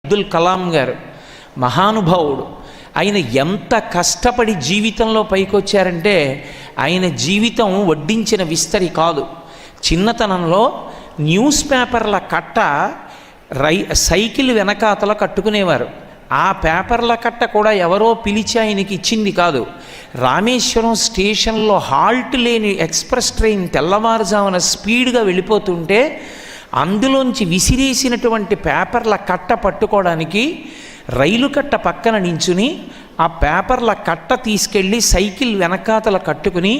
అబ్దుల్ కలాం గారు మహానుభావుడు. ఆయన ఎంత కష్టపడి జీవితంలో పైకొచ్చారంటే ఆయన జీవితం వడ్డించిన విస్తరి కాదు. చిన్నతనంలో న్యూస్ పేపర్ల కట్ట సైకిల్ వెనకాతల కట్టుకునేవారు. ఆ పేపర్ల కట్ట కూడా ఎవరో పిలిచి ఆయనకి ఇచ్చింది కాదు. రామేశ్వరం స్టేషన్లో హాల్ట్ లేని ఎక్స్ప్రెస్ ట్రైన్ తెల్లవారుజామున స్పీడ్గా వెళ్ళిపోతుంటే అందులోంచి విసిరేసినటువంటి పేపర్ల కట్ట పట్టుకోవడానికి రైలు కట్ట పక్కన నించుని ఆ పేపర్ల కట్ట తీసుకెళ్ళి సైకిల్ వెనకాతల కట్టుకుని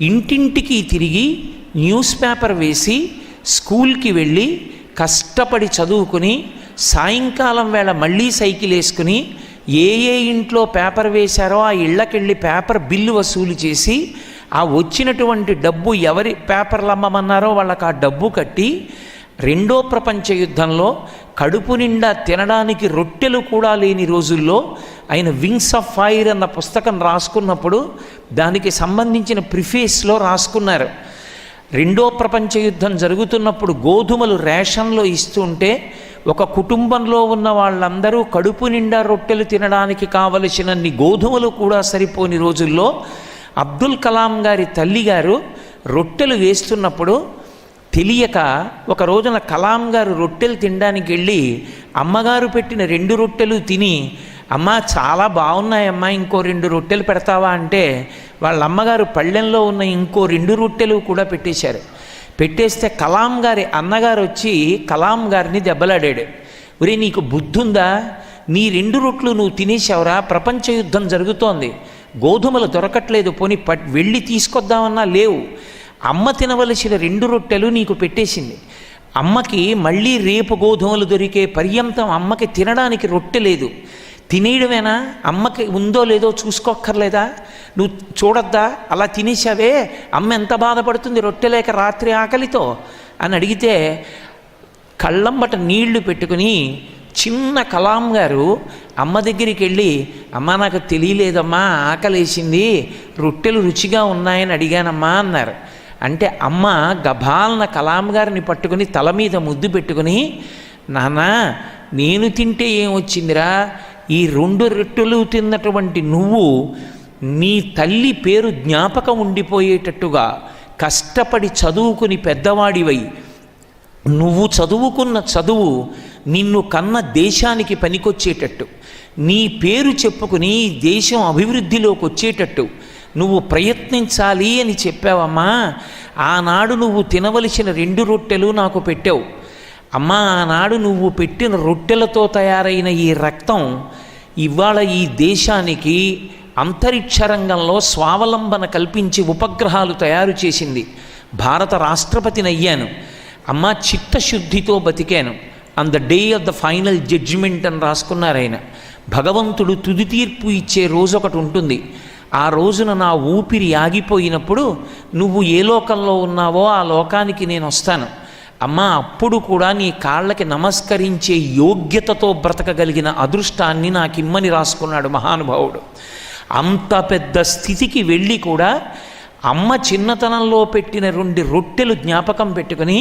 ఇంటింటికి తిరిగి న్యూస్ పేపర్ వేసి స్కూల్కి వెళ్ళి కష్టపడి చదువుకుని సాయంకాలం వేళ మళ్ళీ సైకిల్ వేసుకుని ఏ ఇంట్లో పేపర్ వేశారో ఆ ఇళ్ళకెళ్ళి పేపర్ బిల్లు వసూలు చేసి ఆ వచ్చినటువంటి డబ్బు ఎవరి పేపర్లు అమ్మమన్నారో వాళ్ళకి ఆ డబ్బు కట్టి రెండో ప్రపంచ యుద్ధంలో కడుపు నిండా తినడానికి రొట్టెలు కూడా లేని రోజుల్లో ఆయన వింగ్స్ ఆఫ్ ఫైర్ అన్న పుస్తకం రాసుకున్నప్పుడు దానికి సంబంధించిన ప్రిఫేస్లో రాసుకున్నారు. రెండో ప్రపంచ యుద్ధం జరుగుతున్నప్పుడు గోధుమలు రేషన్లో ఇస్తుంటే ఒక కుటుంబంలో ఉన్న వాళ్ళందరూ కడుపు నిండా రొట్టెలు తినడానికి కావలసినన్ని గోధుమలు కూడా సరిపోని రోజుల్లో అబ్దుల్ కలాం గారి తల్లిగారు రొట్టెలు వేస్తున్నప్పుడు తెలియక ఒక రోజున కలాం గారు రొట్టెలు తినడానికి వెళ్ళి అమ్మగారు పెట్టిన 2 రొట్టెలు తిని, అమ్మ చాలా బాగున్నాయమ్మా ఇంకో 2 రొట్టెలు పెడతావా అంటే వాళ్ళ అమ్మగారు పళ్ళెంలో ఉన్న ఇంకో 2 రొట్టెలు కూడా పెట్టేశారు. పెట్టేస్తే కలాం గారి అన్నగారు వచ్చి కలాం గారిని దెబ్బలాడాడు. ఒరే నీకు బుద్ధుందా, నీ 2 రొట్లు నువ్వు తినేసావురా, ప్రపంచ యుద్ధం జరుగుతోంది, గోధుమలు దొరకట్లేదు, పోనీ వెళ్ళి తీసుకొద్దామన్నా లేవు, అమ్మ తినవలసిన 2 రొట్టెలు నీకు పెట్టేసింది, అమ్మకి మళ్ళీ రేపు గోధుమలు దొరికే పర్యంతం అమ్మకి తినడానికి రొట్టె లేదు, తినేయడమేనా, అమ్మకి ఉందో లేదో చూసుకోక్కర్లేదా, నువ్వు చూడొద్దా, అలా తినేసావే అమ్మ ఎంత బాధపడుతుంది రొట్టె లేక రాత్రి ఆకలితో అని అడిగితే కళ్ళంబట నీళ్లు పెట్టుకుని చిన్న కలాం గారు అమ్మ దగ్గరికి వెళ్ళి, అమ్మ నాకు తెలియలేదమ్మా ఆకలేసింది, రొట్టెలు రుచిగా ఉన్నాయని అడిగానమ్మా అన్నారు. అంటే అమ్మ గభాలన కలాం గారిని పట్టుకుని తల మీద ముద్దు పెట్టుకుని, నాన్న నేను తింటే ఏమొచ్చిందిరా, ఈ 2 రొట్టెలు తిన్నటువంటి నువ్వు నీ తల్లి పేరు జ్ఞాపకం ఉండిపోయేటట్టుగా కష్టపడి చదువుకుని పెద్దవాడివై నువ్వు చదువుకున్న చదువు నిన్ను కన్న దేశానికి పనికొచ్చేటట్టు, నీ పేరు చెప్పుకుని దేశం అభివృద్ధిలోకి వచ్చేటట్టు నువ్వు ప్రయత్నించాలి అని చెప్పావమ్మా. ఆనాడు నువ్వు తినవలసిన 2 రొట్టెలు నాకు పెట్టావు అమ్మా. ఆనాడు నువ్వు పెట్టిన రొట్టెలతో తయారైన ఈ రక్తం ఇవాళ ఈ దేశానికి అంతరిక్ష రంగంలో స్వావలంబన కల్పించి ఉపగ్రహాలు తయారు చేసింది. భారత రాష్ట్రపతిని అయ్యాను అమ్మా, చిత్తశుద్ధితో బతికాను. On the day of the final judgement అని రాసుకున్నారు ఆయన. భగవంతుడు తుది తీర్పు ఇచ్చే రోజు ఒకటి ఉంటుంది. ఆ రోజున నా ఊపిరి ఆగిపోయినప్పుడు నువ్వు ఏ లోకంలో ఉన్నావో ఆ లోకానికి నేను వస్తాను అమ్మా. అప్పుడు కూడా నీ కాళ్ళకి నమస్కరించే యోగ్యతతో బ్రతకగలిగిన అదృష్టాన్ని నాకిమ్మని రాసుకున్నాడు మహానుభావుడు. అంత పెద్ద స్థితికి వెళ్ళి కూడా అమ్మ చిన్నతనంలో పెట్టిన 2 రొట్టెలు జ్ఞాపకం పెట్టుకుని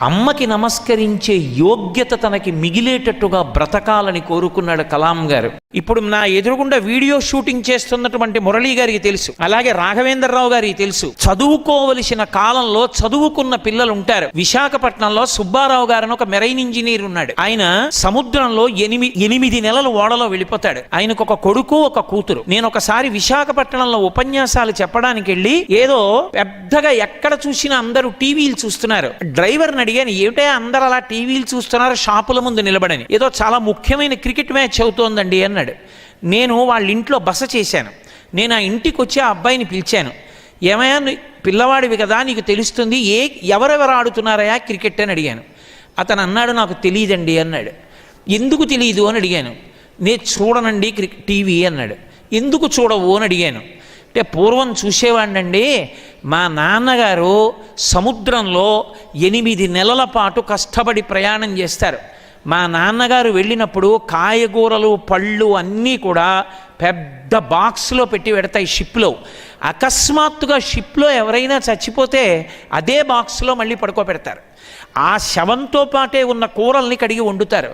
అమ్మకి నమస్కరించే యోగ్యత తనకి మిగిలేటట్టుగా బ్రతకాలని కోరుకున్నాడు కలాం గారు. ఇప్పుడు నా ఎదురుగుండా వీడియో షూటింగ్ చేస్తున్నటువంటి మురళీ గారికి తెలుసు, అలాగే రాఘవేంద్రరావు గారికి తెలుసు, చదువుకోవలసిన కాలంలో చదువుకున్న పిల్లలు ఉంటారు. విశాఖపట్నంలో సుబ్బారావు గారని ఒక మెరైన్ ఇంజనీర్ ఉన్నాడు. ఆయన సముద్రంలో 8 నెలలు ఓడలో వెళ్ళిపోతాడు. ఆయనకు ఒక కొడుకు ఒక కూతురు. నేను ఒకసారి విశాఖపట్నంలో ఉపన్యాసాలు చెప్పడానికి వెళ్ళి ఏదో పెద్దగా ఎక్కడ చూసినా అందరూ టీవీలు చూస్తున్నారు. డ్రైవర్ని అడిగాను, ఏమిటో అందరూ అలా టీవీలు చూస్తున్నారు షాపుల ముందు నిలబడని, ఏదో చాలా ముఖ్యమైన క్రికెట్ మ్యాచ్ అవుతోందండి అన్నాడు. నేను వాళ్ళ ఇంట్లో బస చేశాను. నేను ఆ ఇంటికి వచ్చి ఆ అబ్బాయిని పిలిచాను. ఏమయ్యా పిల్లవాడివి కదా నీకు తెలుస్తుంది, ఎవరెవరు ఆడుతున్నారయా క్రికెట్ అని అడిగాను. అతను అన్నాడు, నాకు తెలియదండి అన్నాడు. ఎందుకు తెలియదు అని అడిగాను. నేను చూడనండి టీవీ అన్నాడు. ఎందుకు చూడవు అని అడిగాను. అంటే పూర్వం చూసేవాడినండి, మా నాన్నగారు సముద్రంలో 8 నెలల పాటు కష్టపడి ప్రయాణం చేస్తారు. మా నాన్నగారు వెళ్ళినప్పుడు కాయగూరలు పళ్ళు అన్నీ కూడా పెద్ద బాక్స్లో పెట్టి పెడతాయి షిప్లో. అకస్మాత్తుగా షిప్లో ఎవరైనా చచ్చిపోతే అదే బాక్స్లో మళ్ళీ పడుకోబెడతారు. ఆ శవంతో పాటే ఉన్న కూరల్ని కడిగి వండుతారు.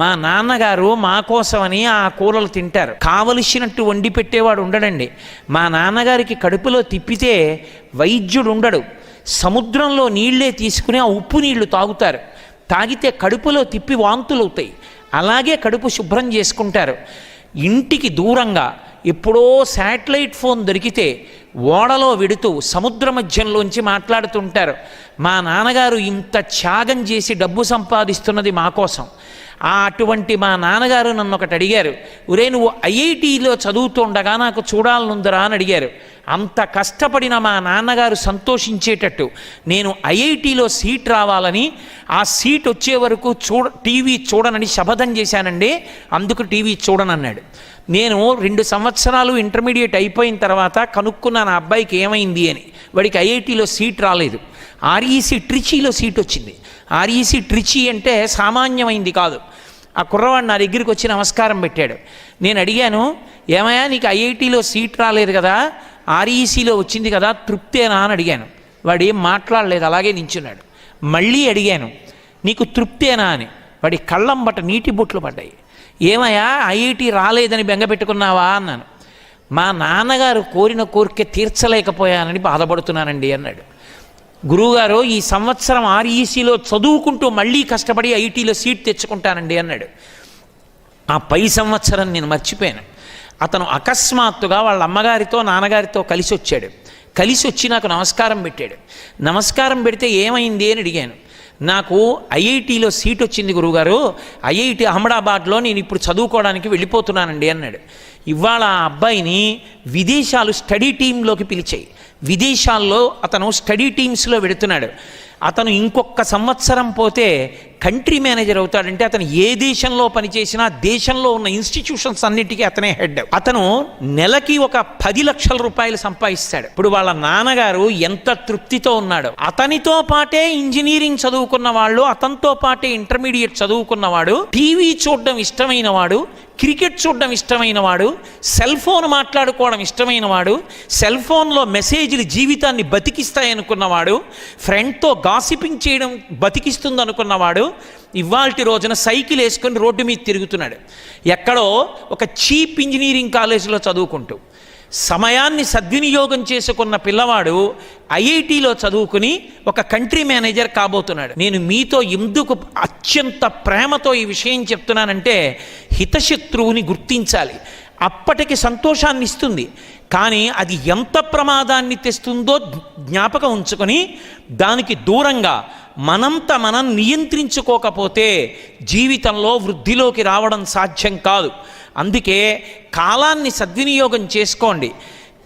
మా నాన్నగారు మా కోసమని ఆ కూరలు తింటారు. కావలసినట్టు వండి పెట్టేవాడు ఉండడండి. మా నాన్నగారికి కడుపులో తిప్పితే వైద్యుడు ఉండడు. సముద్రంలో నీళ్లే తీసుకుని ఆ ఉప్పు నీళ్లు తాగుతారు. తాగితే కడుపులో తిప్పి వాంతులు అవుతాయి. అలాగే కడుపు శుభ్రం చేసుకుంటారు. ఇంటికి దూరంగా ఎప్పుడో శాటిలైట్ ఫోన్ దొరికితే ఓడలో వెడుతూ సముద్ర మధ్యంలోంచి మాట్లాడుతుంటారు. మా నాన్నగారు ఇంత త్యాగం చేసి డబ్బు సంపాదిస్తున్నది మా కోసం. అటువంటి మా నాన్నగారు నన్ను ఒకటి అడిగారు, ఒరే నువ్వు ఐఐటీలో చదువుతుండగా నాకు చూడాలనుందరా అని అడిగారు. అంత కష్టపడిన మా నాన్నగారు సంతోషించేటట్టు నేను ఐఐటీలో సీట్ రావాలని, ఆ సీట్ వచ్చే వరకు టీవీ చూడనని శపథం చేశానండి, అందుకు టీవీ చూడనన్నాడు. నేను 2 సంవత్సరాలు ఇంటర్మీడియట్ అయిపోయిన తర్వాత కనుక్కున్నాను ఆ అబ్బాయికి ఏమైంది అని. వాడికి ఐఐటీలో సీట్ రాలేదు, ఆర్ఈసీ ట్రిచీలో సీట్ వచ్చింది. ఆర్ఈసీ ట్రిచీ అంటే సామాన్యమైంది కాదు. ఆ కుర్రవాడు నా దగ్గరికి వచ్చి నమస్కారం పెట్టాడు. నేను అడిగాను, ఏమయ్యా నీకు ఐఐటీలో సీట్ రాలేదు కదా, ఆర్ఈసీలో వచ్చింది కదా, తృప్తేనా అని అడిగాను. వాడు ఏం మాట్లాడలేదు, అలాగే నించున్నాడు. మళ్ళీ అడిగాను, నీకు తృప్తేనా అని. వాడి కళ్ళంబట నీటి బొట్లు పడ్డాయి. ఏమయ్యా ఐఐటీ రాలేదని బెంగపెట్టుకున్నావా అన్నాను. మా నాన్నగారు కోరిన కోరిక తీర్చలేకపోయానని బాధపడుతున్నానండి అన్నాడు. గురువుగారు ఈ సంవత్సరం ఆర్ఈసీలో చదువుకుంటూ మళ్ళీ కష్టపడి ఐటీలో సీట్ తెచ్చుకుంటానండి అన్నాడు. ఆ పై సంవత్సరం నేను మర్చిపోయాను. అతను అకస్మాత్తుగా వాళ్ళ అమ్మగారితో నాన్నగారితో కలిసి వచ్చాడు. కలిసి వచ్చి నాకు నమస్కారం పెట్టాడు. నమస్కారం పెడితే ఏమైంది అని అడిగాను. నాకు ఐఐటీలో సీట్ వచ్చింది గురువుగారు, ఐఐటి అహ్మదాబాద్లో నేను ఇప్పుడు చదువుకోవడానికి వెళ్ళిపోతున్నానండి అన్నాడు. ఇవాళ ఆ అబ్బాయిని విదేశాలు స్టడీ టీంలోకి పిలిచాయి. విదేశాల్లో అతను స్టడీ టీమ్స్లో వెడుతున్నాడు. అతను ఇంకొక సంవత్సరం పోతే కంట్రీ మేనేజర్ అవుతాడంటే అతను ఏ దేశంలో పనిచేసినా దేశంలో ఉన్న ఇన్స్టిట్యూషన్స్ అన్నిటికీ అతనే హెడ్. అతను నెలకి ఒక 10 లక్షల రూపాయలు సంపాదిస్తాడు. ఇప్పుడు వాళ్ళ నాన్నగారు ఎంత తృప్తితో ఉన్నాడో. అతనితో పాటే ఇంజనీరింగ్ చదువుకున్న వాళ్ళు, అతనితో పాటే ఇంటర్మీడియట్ చదువుకున్నవాడు, టీవీ చూడడం ఇష్టమైన వాడు, క్రికెట్ చూడడం ఇష్టమైన వాడు, సెల్ ఫోన్ మాట్లాడుకోవడం ఇష్టమైన వాడు, సెల్ ఫోన్లో మెసేజ్లు జీవితాన్ని బతికిస్తాయనుకున్నవాడు, ఫ్రెండ్తో గాసిపింగ్ చేయడం బతికిస్తుంది అనుకున్నవాడు ఇవాల్టి రోజున సైకిల్ వేసుకొని రోడ్డు మీద తిరుగుతున్నాడు. ఎక్కడో ఒక చీప్ ఇంజనీరింగ్ కాలేజీలో చదువుకుంటూ. సమయాన్ని సద్వినియోగం చేసుకున్న పిల్లవాడు ఐఐటీలో చదువుకుని ఒక కంట్రీ మేనేజర్ కాబోతున్నాడు. నేను మీతో ఎందుకు అత్యంత ప్రేమతో ఈ విషయం చెప్తున్నానంటే, హితశత్రువుని గుర్తించాలి. అప్పటికి సంతోషాన్ని ఇస్తుంది, కానీ అది ఎంత ప్రమాదాన్ని తెస్తుందో జ్ఞాపకం ఉంచుకొని దానికి దూరంగా మనంత మనం నియంత్రించుకోకపోతే జీవితంలో వృద్ధిలోకి రావడం సాధ్యం కాదు. అందుకే కాలాన్ని సద్వినియోగం చేసుకోండి.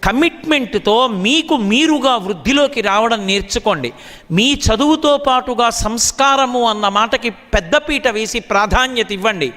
కమిట్మెంట్తో మీకు మీరుగా వృద్ధిలోకి రావడం నేర్చుకోండి. మీ చదువుతో పాటుగా సంస్కారము అన్న మాటకి పెద్దపీట వేసి ప్రాధాన్యత ఇవ్వండి.